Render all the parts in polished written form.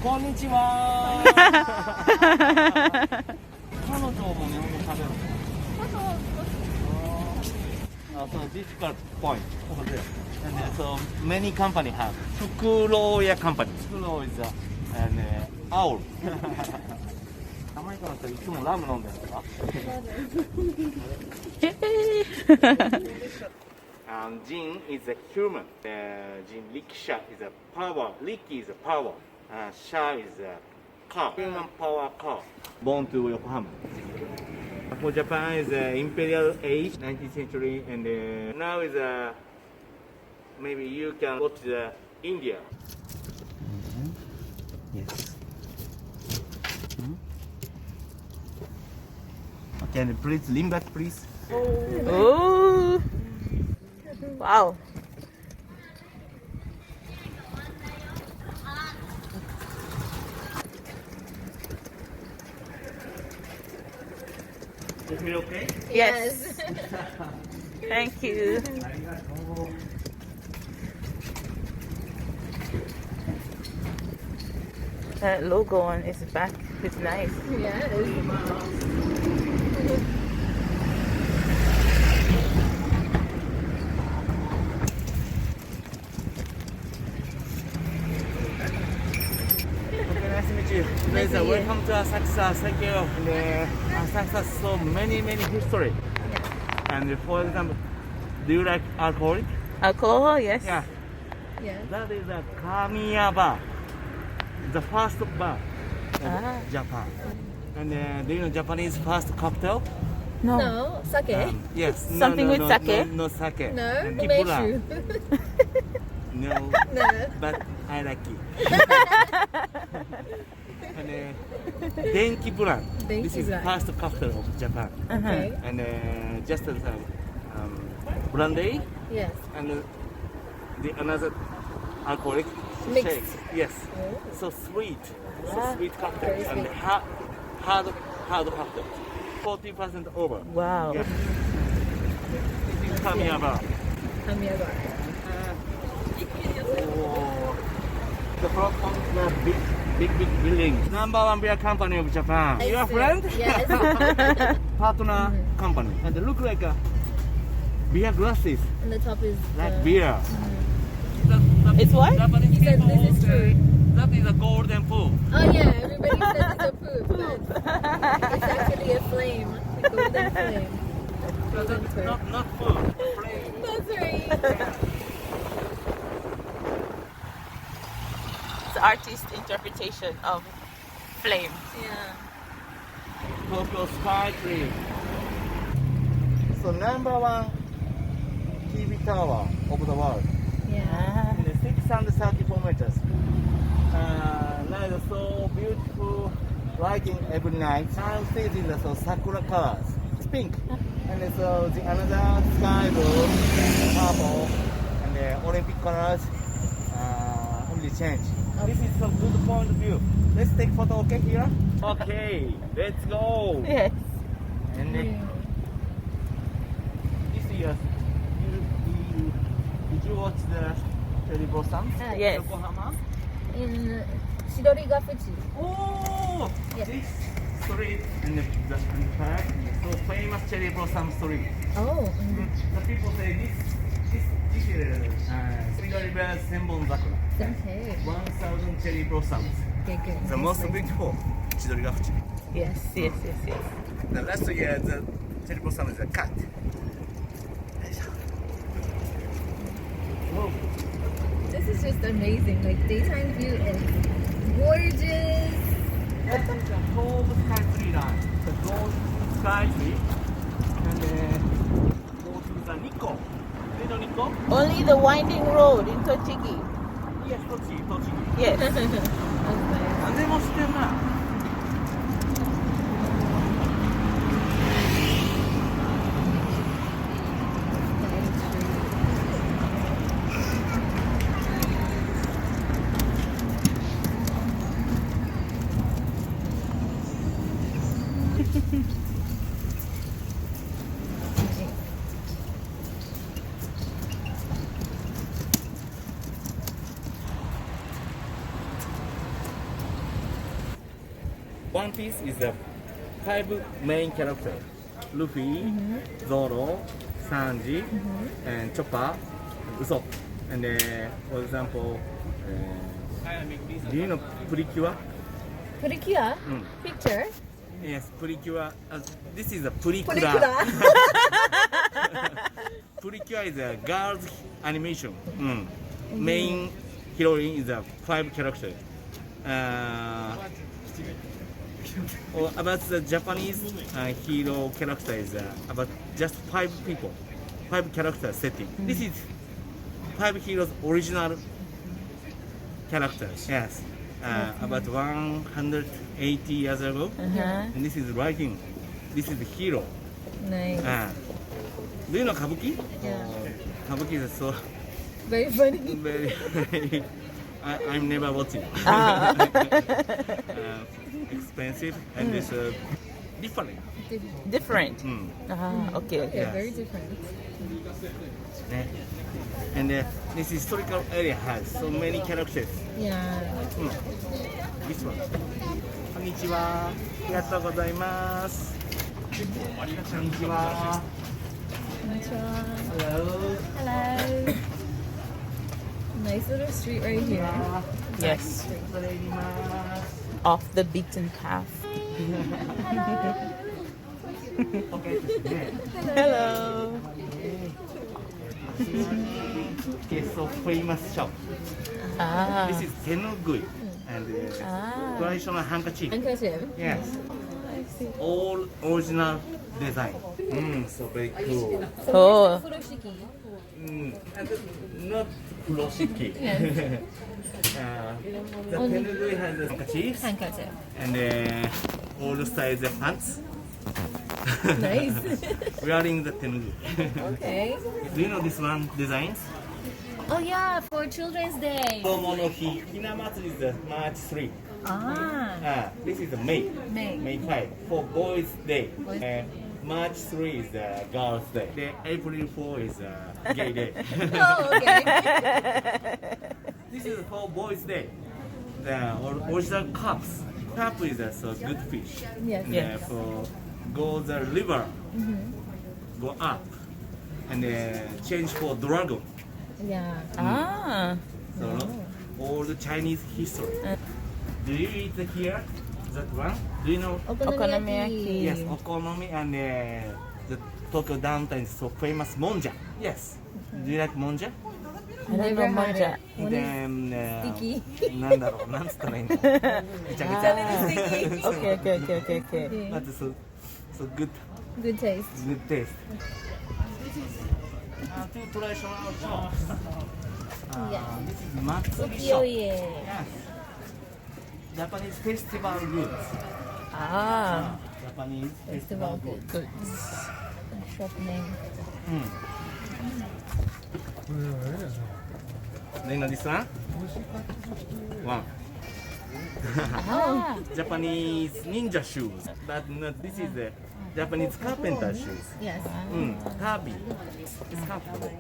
こんにちは。彼女も日本語喋るの。So difficult point over there. And so many company have. FUKUROUYA company. FUKUROUYA is and owl. アメリカの人いつもラム飲んでるんですか？Jin is a human. Jin RICKSHAW is a power. Ricky is a power. Sha is a car. Human power car. Born to Yokohama. For Japan is imperial age, 19th century, and now is maybe you can go to the India. Yes. Okay, and please lean back, please. Oh, wow. You feel okay? Yes. Thank you. That logo on his back is nice. Yes. Okay, nice to meet you. Please, welcome to Asakusa. Thank you. And, Asakusa so many history. And for example, do you like alcoholic? Alcohol, yes. Yeah. Yes. That is a Kamiya bar, the first bar of Japan. And do you know Japanese first cocktail? No. No, sake. Yes. Something with sake? No sake. No, And meishu. No, No. but I like it. And Denki Buran. This is Buran. first cocktail of Japan. Okay. And just as brandy Yes. and the another alcoholic Mixed. shake. Yes. Oh. So sweet. So Ah, sweet cocktail. very And sweet. hard cocktail. 40% over. Wow. Yeah. This is Kamiya bar. Kamiya bar. Oh. The front one is a big building. Number one beer company of Japan. I Your see. friend? Yes. Partner company. And they look like a beer glasses, And the top is like beer. It's what? Japanese He said people this is say that is a golden pool. Oh yeah, everybody says it's a poop, but it's actually a flame. A golden flame. But that is not pool. Flame. That's right. It's artist interpretation of flame. Yeah. Tokyo Sky Tree. So number one TV tower of the world. Yeah. And 634 meters. Now it's so beautiful lighting every night. Now season is so sakura colors. It's pink. And so the another sky blue, purple, and the Olympic colors only change. This is a good point of view. Let's take photo, okay, here? Okay, let's go. Yes. And this year, did you watch the cherry blossoms? Yes. Yokohama? In Shidorigafuchi. Oh! Yes. This street and the park, so famous cherry blossom street. Oh. The people say this is Sumida River Senbon Sakura. Okay. 1,000 cherry blossoms. Okay, good. The most beautiful Chidorigafuchi. Yes. The last year the cherry blossom is cut. Whoa. This is just amazing. Like daytime view is gorgeous. That is the whole sky tree line. The gold sky tree. And go to the Nikko. You know Nikko? Only the winding road in Tochigi. Yes, Tochigi. Yes. That's nice. 何でも知ってるな。One Piece is the 5 main characters: Luffy, Zoro, Sanji, and Chopper, Usopp. And for example, do you know Precure? Precure? Picture? Yes, Precure. This is a Precure. Precure is a girl's animation. Main heroine is a 5 characters. About the Japanese hero character is about just 5 people, 5 characters setting. This is 5 heroes original characters. Yes, about 180 years ago. And this is writing. This is the hero. Nice. Do you know kabuki? Yeah. Kabuki is so Very funny. very. I'm never watching. Expensive and it's different. Different. Okay. Yeah, Yes. very different. And this historical area has so many characters. Yeah. This one. こんにちは。ありがとうございます。こんにちは。 Konnichiwa. Hello. Hello. Nice little street right here. Yes. 恐れ入ります。 Off the beaten path. OK ですね。 Hello. Okay, so famous shop. This is tenugui and traditional handkerchief. Handkerchief. Yes, I see. all original design. So very cool. Oh. Furoshiki. And not furoshiki. The tenugui has the handkerchiefs Handkerchief. and all size pants. Nice. Wearing the tenugui. Okay. Do you know this one designs? Oh yeah, for Children's Day. Komonohi Hinamatsuri is the March 3. This is the May. May 5 for Boys' Day. March 3 is the Girls' Day. April 4 is Gay Day. Oh, okay. This is for Boys' Day. The original cups. Cup is a good fish. Yes. And, Yes. for go the river, go up, and change for dragon. Yeah. So all the Chinese history. Do you eat here? That one? Do you know? Okonomiyaki. Yes, okonomi and the Tokyo downtown is so famous monja. Yes. Do you like monja? I don't know Never had monja. it. One is sticky. なんだろう、なんつったらいいんだろう。ぐちゃぐちゃ。 Okay, okay, okay, okay, okay. But so good Good taste. taste. Two traditional shops. This is Matsuri shop. Ukiyo-e. Yes. Japanese festival goods. Japanese festival goods. Good. Shop name. Do you know this one? One. Japanese ninja shoes. But no, this is the Japanese carpenter shoes. Yes. Heavy. It's comfortable.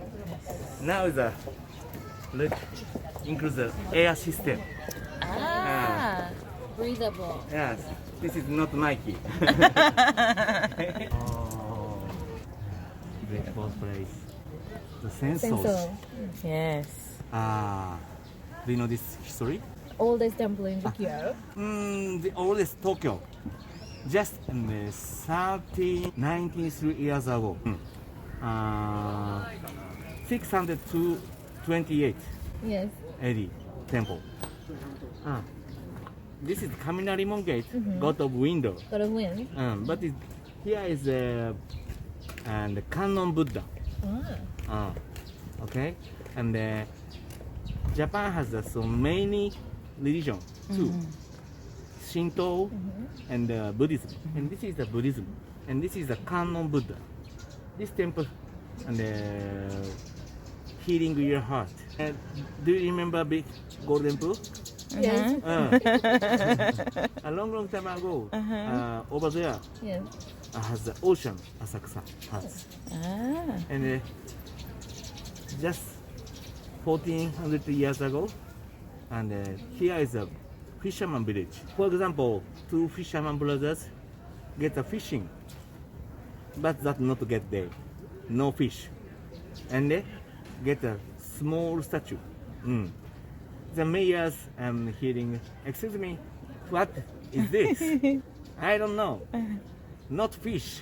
Now the look includes the air system. Breathable. Yes, this is not Nike. Breakfast place. The Sensōji. Sensōji. Yes. Do you know this history? Oldest temple in Tokyo. The oldest Tokyo. Just in the 93 years ago. 628 Yes. AD temple. This is Kaminarimon Gate, god of window. Got a win. But here is the Kannon Buddha. Okay, and Japan has so many religions too. Shinto and Buddhism, and this is the Buddhism, and this is the Kannon Buddha. This temple and healing your heart. Do you remember big golden pool? Yes. A long time ago, over there Yes. has the ocean Asakusa has, and just 1400 years ago, and here is a fisherman village. For example, two fisherman brothers get a fishing, but that not get there, no fish, and they get a small statue. The mayor's hearing, excuse me, what is this? I don't know. Not fish.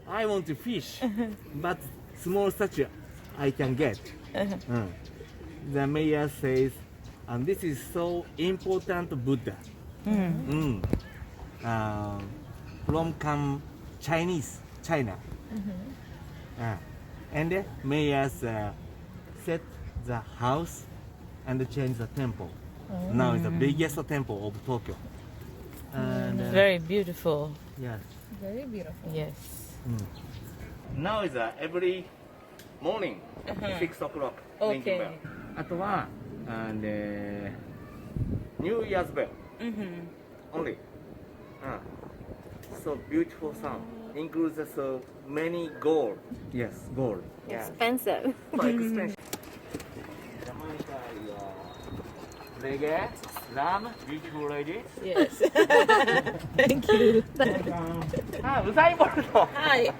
I want to fish, but small statue I can get. The mayor says, and this is so important Buddha. From China. And the mayor set the house and change the temple. Now it's the biggest temple of Tokyo. And, Very beautiful. yes. Very beautiful. Yes. Now is every morning 6 o'clock. Okay. Bell. あとは and New Year's bell only. So beautiful sound. Includes so many gold. Yes, gold. Yeah. Expensive. So expensive. Reggae, lamb, beautiful lady. Yes. Thank you. ウサインボルト Hi.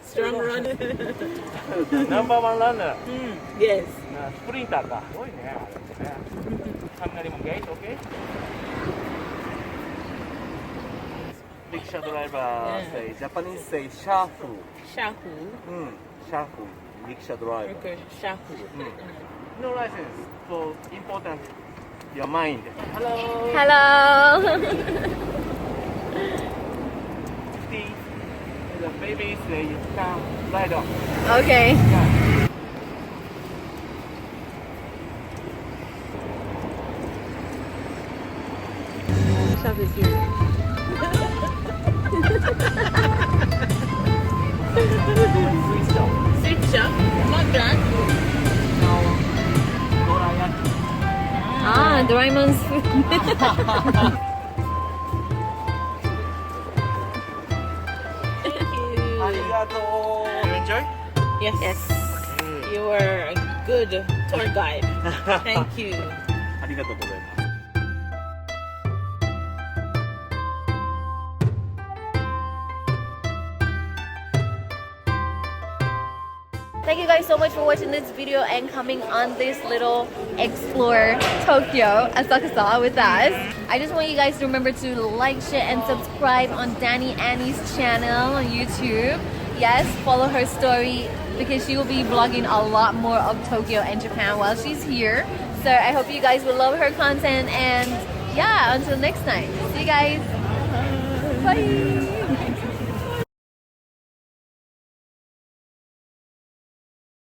Strong runner. ナンバーワンランナー Yes. スプリンターかすごいね雷もゲート OK リクシャドライバー say Japanese say シャーフ Shahu. シャーフリクシャドライバー Okay. Shahu. No license so important your mind hello Hello. the baby say you can ride on Okay. Shop is here. Sweet shop. Not that. Ah, Doraemon's food. Thank you. ありがとう You enjoy? Yes. You were a good tour guide. Thank you. ありがとうございます Thank you guys so much for watching this video and coming on this little explore Tokyo Asakusa with us. I just want you guys to remember to like, share, and subscribe on Danny Annie's channel on YouTube. Yes, follow her story because she will be vlogging a lot more of Tokyo and Japan while she's here. So I hope you guys will love her content and yeah, until next time. See you guys. Bye.